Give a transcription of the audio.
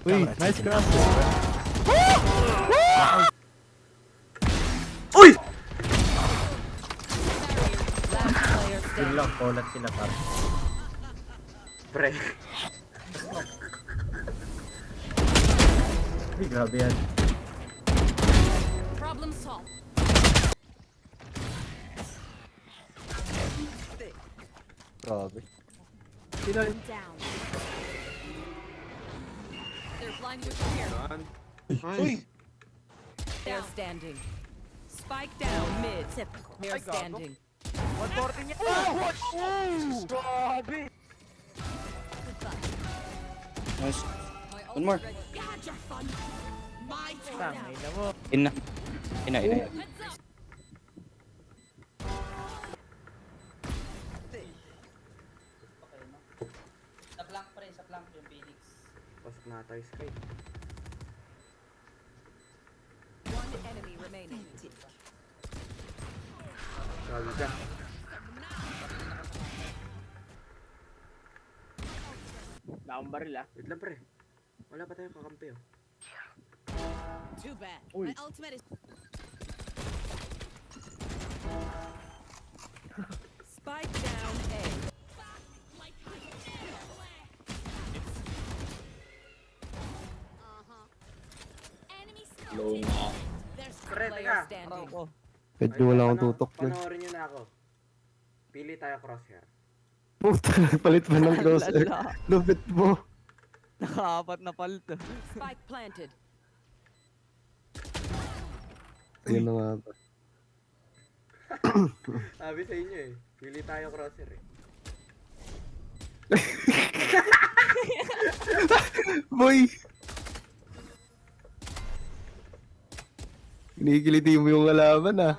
Uy, nice cross. Uy! Last player Yun standing. lang, kolat sila par. Pre. Ay, grabe yan. Problem solved. Grabe. Down. They're blinded with fear. Uy! They're standing. Spike down mid. They're standing. 140 niya. Grabe. Nice. One more. Tangay na mo. Ina. Ina. Heads up. Sa plank yung Phoenix. Pasok na tayo, Sky. One enemy remaining. Grabe ka. Nakang baril ah. Wait lang, pre. Wala pa tayong kakampi, oh. Too bad. Uy. My ultimate is. Spike down A. Low na. Pre, Player teka. standing. Medyo wala akong tutok na. Panoorin nyo na ako. Pili tayo crosshair. Puta, palit pa ng crosshair. Lupit mo. Nakaapat na palto. Spike planted. Ayun na nga to. Sabi sa inyo eh. Pili tayo crosshair eh. Boy! Kinikiliti mo yung kalaban ah.